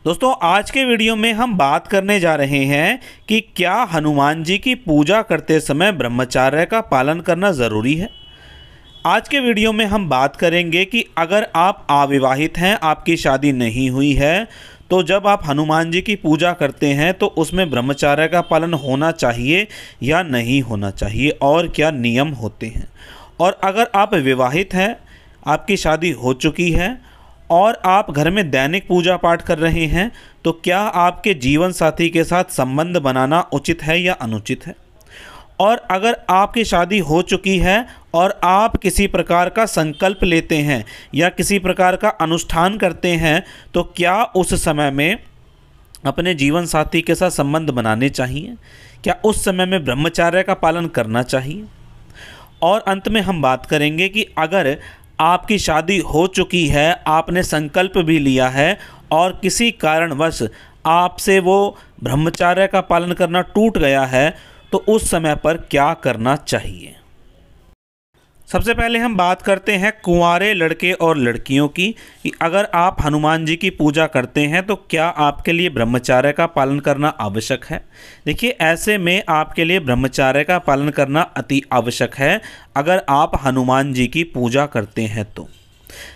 दोस्तों आज के वीडियो में हम बात करने जा रहे हैं कि क्या हनुमान जी की पूजा करते समय ब्रह्मचर्य का पालन करना ज़रूरी है। आज के वीडियो में हम बात करेंगे कि अगर आप अविवाहित हैं, आपकी शादी नहीं हुई है, तो जब आप हनुमान जी की पूजा करते हैं तो उसमें ब्रह्मचर्य का पालन होना चाहिए या नहीं होना चाहिए और क्या नियम होते हैं। और अगर आप विवाहित हैं, आपकी शादी हो चुकी है और आप घर में दैनिक पूजा पाठ कर रहे हैं, तो क्या आपके जीवन साथी के साथ संबंध बनाना उचित है या अनुचित है। और अगर आपकी शादी हो चुकी है और आप किसी प्रकार का संकल्प लेते हैं या किसी प्रकार का अनुष्ठान करते हैं, तो क्या उस समय में अपने जीवन साथी के साथ संबंध बनाने चाहिए, क्या उस समय में ब्रह्मचर्य का पालन करना चाहिए। और अंत में हम बात करेंगे कि अगर आपकी शादी हो चुकी है, आपने संकल्प भी लिया है और किसी कारणवश आपसे वो ब्रह्मचर्य का पालन करना टूट गया है, तो उस समय पर क्या करना चाहिए। सबसे पहले हम बात करते हैं कुंवारे लड़के और लड़कियों की कि अगर आप हनुमान जी की पूजा करते हैं तो क्या आपके लिए ब्रह्मचर्य का पालन करना आवश्यक है। देखिए, ऐसे में आपके लिए ब्रह्मचर्य का पालन करना अति आवश्यक है अगर आप हनुमान जी की पूजा करते हैं तो।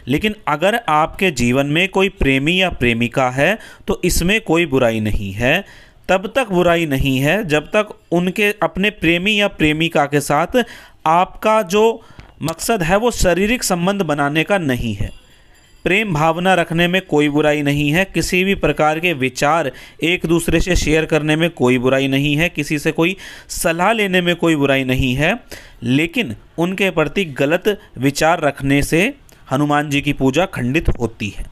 लेकिन अगर आपके जीवन में कोई प्रेमी या प्रेमिका है तो इसमें कोई बुराई नहीं है। तब तक बुराई नहीं है जब तक उनके अपने प्रेमी या प्रेमिका के साथ आपका जो मकसद है वो शारीरिक संबंध बनाने का नहीं है। प्रेम भावना रखने में कोई बुराई नहीं है, किसी भी प्रकार के विचार एक दूसरे से शेयर करने में कोई बुराई नहीं है, किसी से कोई सलाह लेने में कोई बुराई नहीं है। लेकिन उनके प्रति गलत विचार रखने से हनुमान जी की पूजा खंडित होती है,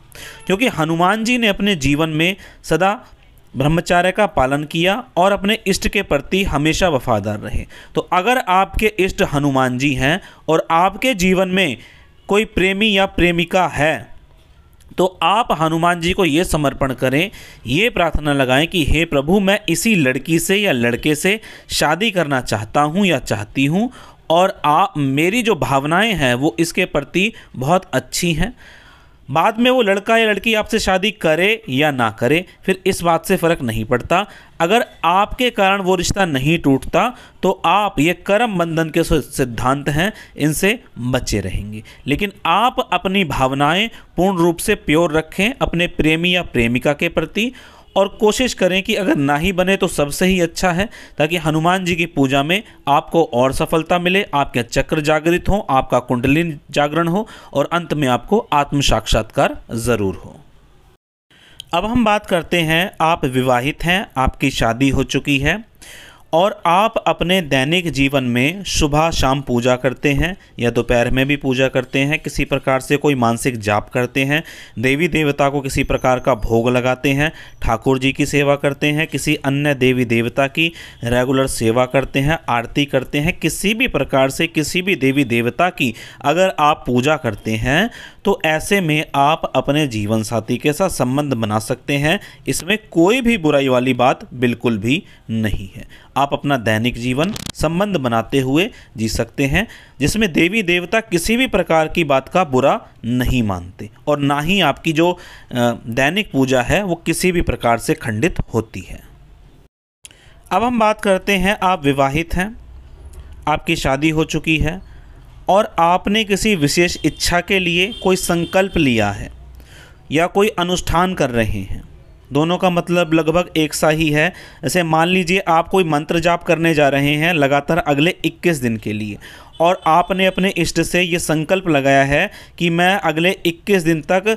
क्योंकि हनुमान जी ने अपने जीवन में सदा ब्रह्मचर्य का पालन किया और अपने इष्ट के प्रति हमेशा वफादार रहे। तो अगर आपके इष्ट हनुमान जी हैं और आपके जीवन में कोई प्रेमी या प्रेमिका है, तो आप हनुमान जी को ये समर्पण करें, ये प्रार्थना लगाएं कि हे प्रभु, मैं इसी लड़की से या लड़के से शादी करना चाहता हूँ या चाहती हूँ और मेरी जो भावनाएं हैं वो इसके प्रति बहुत अच्छी हैं। बाद में वो लड़का या लड़की आपसे शादी करे या ना करे, फिर इस बात से फ़र्क नहीं पड़ता। अगर आपके कारण वो रिश्ता नहीं टूटता तो आप ये कर्म बंधन के सिद्धांत हैं, इनसे बचे रहेंगे। लेकिन आप अपनी भावनाएं पूर्ण रूप से प्योर रखें अपने प्रेमी या प्रेमिका के प्रति और कोशिश करें कि अगर ना ही बने तो सबसे ही अच्छा है, ताकि हनुमान जी की पूजा में आपको और सफलता मिले, आपके चक्र जागृत हों, आपका कुंडलिनी जागरण हो और अंत में आपको आत्म साक्षात्कार ज़रूर हो। अब हम बात करते हैं, आप विवाहित हैं, आपकी शादी हो चुकी है और आप अपने दैनिक जीवन में सुबह शाम पूजा करते हैं या दोपहर में भी पूजा करते हैं, किसी प्रकार से कोई मानसिक जाप करते हैं, देवी देवता को किसी प्रकार का भोग लगाते हैं, ठाकुर जी की सेवा करते हैं, किसी अन्य देवी देवता की रेगुलर सेवा करते हैं, आरती करते हैं, किसी भी प्रकार से किसी भी देवी देवता की अगर आप पूजा करते हैं, तो ऐसे में आप अपने जीवन साथी के साथ संबंध बना सकते हैं। इसमें कोई भी बुराई वाली बात बिल्कुल भी नहीं है। आप अपना दैनिक जीवन संबंध बनाते हुए जी सकते हैं, जिसमें देवी देवता किसी भी प्रकार की बात का बुरा नहीं मानते और ना ही आपकी जो दैनिक पूजा है वो किसी भी प्रकार से खंडित होती है। अब हम बात करते हैं, आप विवाहित हैं, आपकी शादी हो चुकी है और आपने किसी विशेष इच्छा के लिए कोई संकल्प लिया है या कोई अनुष्ठान कर रहे हैं। दोनों का मतलब लगभग एक सा ही है। जैसे मान लीजिए आप कोई मंत्र जाप करने जा रहे हैं लगातार अगले 21 दिन के लिए और आपने अपने इष्ट से ये संकल्प लगाया है कि मैं अगले 21 दिन तक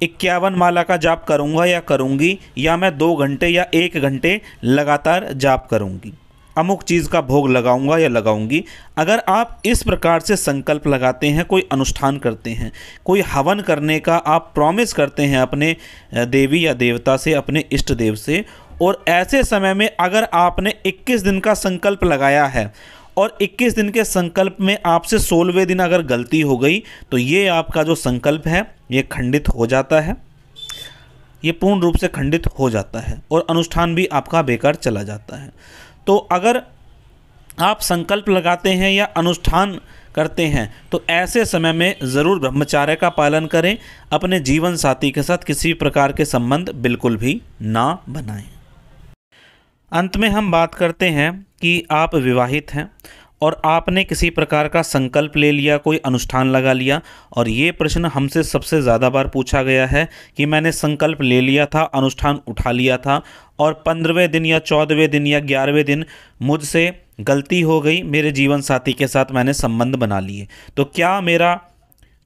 51 माला का जाप करूँगा या करूँगी, या मैं 2 घंटे या 1 घंटे लगातार जाप करूँगी, अमुक चीज़ का भोग लगाऊंगा या लगाऊंगी। अगर आप इस प्रकार से संकल्प लगाते हैं, कोई अनुष्ठान करते हैं, कोई हवन करने का आप प्रॉमिस करते हैं अपने देवी या देवता से, अपने इष्ट देव से, और ऐसे समय में अगर आपने 21 दिन का संकल्प लगाया है और 21 दिन के संकल्प में आपसे 16वें दिन अगर गलती हो गई, तो ये आपका जो संकल्प है ये खंडित हो जाता है, ये पूर्ण रूप से खंडित हो जाता है और अनुष्ठान भी आपका बेकार चला जाता है। तो अगर आप संकल्प लगाते हैं या अनुष्ठान करते हैं तो ऐसे समय में ज़रूर ब्रह्मचर्य का पालन करें। अपने जीवन साथी के साथ किसी प्रकार के संबंध बिल्कुल भी ना बनाएं। अंत में हम बात करते हैं कि आप विवाहित हैं और आपने किसी प्रकार का संकल्प ले लिया, कोई अनुष्ठान लगा लिया, और ये प्रश्न हमसे सबसे ज़्यादा बार पूछा गया है कि मैंने संकल्प ले लिया था, अनुष्ठान उठा लिया था और 15वें दिन या 14वें दिन या 11वें दिन मुझसे गलती हो गई, मेरे जीवन साथी के साथ मैंने संबंध बना लिए, तो क्या मेरा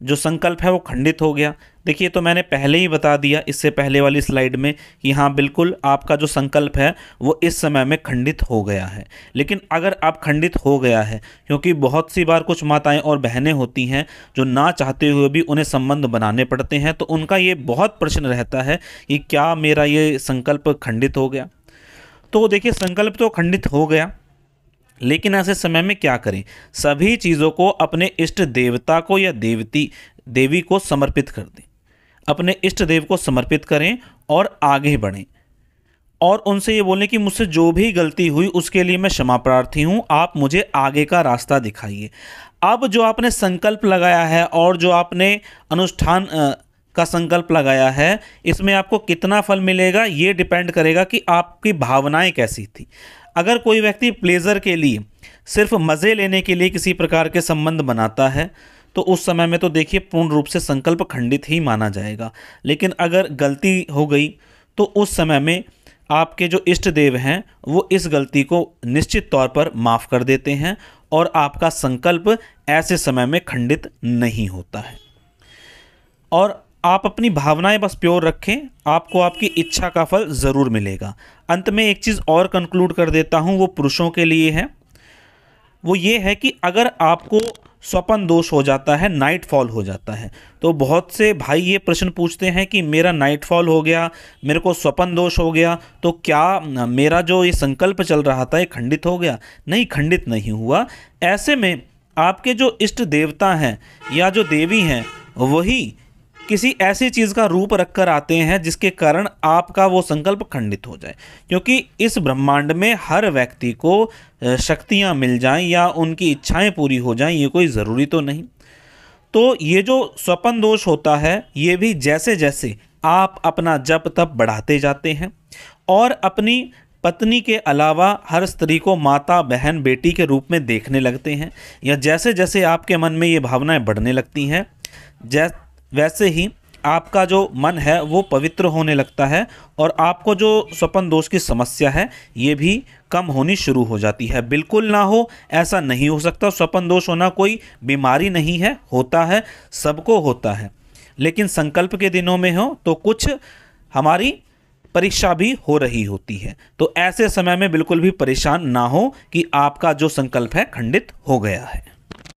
जो संकल्प है वो खंडित हो गया? देखिए, तो मैंने पहले ही बता दिया इससे पहले वाली स्लाइड में कि हाँ बिल्कुल आपका जो संकल्प है वो इस समय में खंडित हो गया है। लेकिन अगर आप खंडित हो गया है, क्योंकि बहुत सी बार कुछ माताएं और बहनें होती हैं जो ना चाहते हुए भी उन्हें संबंध बनाने पड़ते हैं, तो उनका ये बहुत प्रश्न रहता है कि क्या मेरा ये संकल्प खंडित हो गया। तो देखिए, संकल्प तो खंडित हो गया, लेकिन ऐसे समय में क्या करें? सभी चीज़ों को अपने इष्ट देवता को या देवी को समर्पित कर दें। अपने इष्ट देव को समर्पित करें और आगे बढ़ें और उनसे ये बोलें कि मुझसे जो भी गलती हुई उसके लिए मैं क्षमा प्रार्थी हूँ, आप मुझे आगे का रास्ता दिखाइए। अब जो आपने संकल्प लगाया है और जो आपने अनुष्ठान का संकल्प लगाया है, इसमें आपको कितना फल मिलेगा ये डिपेंड करेगा कि आपकी भावनाएं कैसी थी। अगर कोई व्यक्ति प्लेजर के लिए, सिर्फ मज़े लेने के लिए किसी प्रकार के संबंध बनाता है तो उस समय में तो देखिए पूर्ण रूप से संकल्प खंडित ही माना जाएगा। लेकिन अगर गलती हो गई तो उस समय में आपके जो इष्ट देव हैं वो इस गलती को निश्चित तौर पर माफ़ कर देते हैं और आपका संकल्प ऐसे समय में खंडित नहीं होता है। और आप अपनी भावनाएं बस प्योर रखें, आपको आपकी इच्छा का फल ज़रूर मिलेगा। अंत में एक चीज़ और कंक्लूड कर देता हूं, वो पुरुषों के लिए है। वो ये है कि अगर आपको स्वप्न दोष हो जाता है, नाइट फॉल हो जाता है, तो बहुत से भाई ये प्रश्न पूछते हैं कि मेरा नाइट फॉल हो गया, मेरे को स्वप्न दोष हो गया, तो क्या मेरा जो ये संकल्प चल रहा था ये खंडित हो गया? नहीं, खंडित नहीं हुआ। ऐसे में आपके जो इष्ट देवता हैं या जो देवी हैं वही किसी ऐसी चीज़ का रूप रखकर आते हैं जिसके कारण आपका वो संकल्प खंडित हो जाए। क्योंकि इस ब्रह्मांड में हर व्यक्ति को शक्तियाँ मिल जाएं या उनकी इच्छाएं पूरी हो जाएं, ये कोई ज़रूरी तो नहीं। तो ये जो स्वप्न दोष होता है ये भी जैसे जैसे आप अपना जप तप बढ़ाते जाते हैं और अपनी पत्नी के अलावा हर स्त्री को माता, बहन, बेटी के रूप में देखने लगते हैं, या जैसे जैसे आपके मन में ये भावनाएं बढ़ने लगती हैं, वैसे ही आपका जो मन है वो पवित्र होने लगता है और आपको जो स्वप्न दोष की समस्या है ये भी कम होनी शुरू हो जाती है। बिल्कुल ना हो ऐसा नहीं हो सकता। स्वप्न दोष होना कोई बीमारी नहीं है, होता है, सबको होता है, लेकिन संकल्प के दिनों में हो तो कुछ हमारी परीक्षा भी हो रही होती है। तो ऐसे समय में बिल्कुल भी परेशान ना हो कि आपका जो संकल्प है खंडित हो गया है।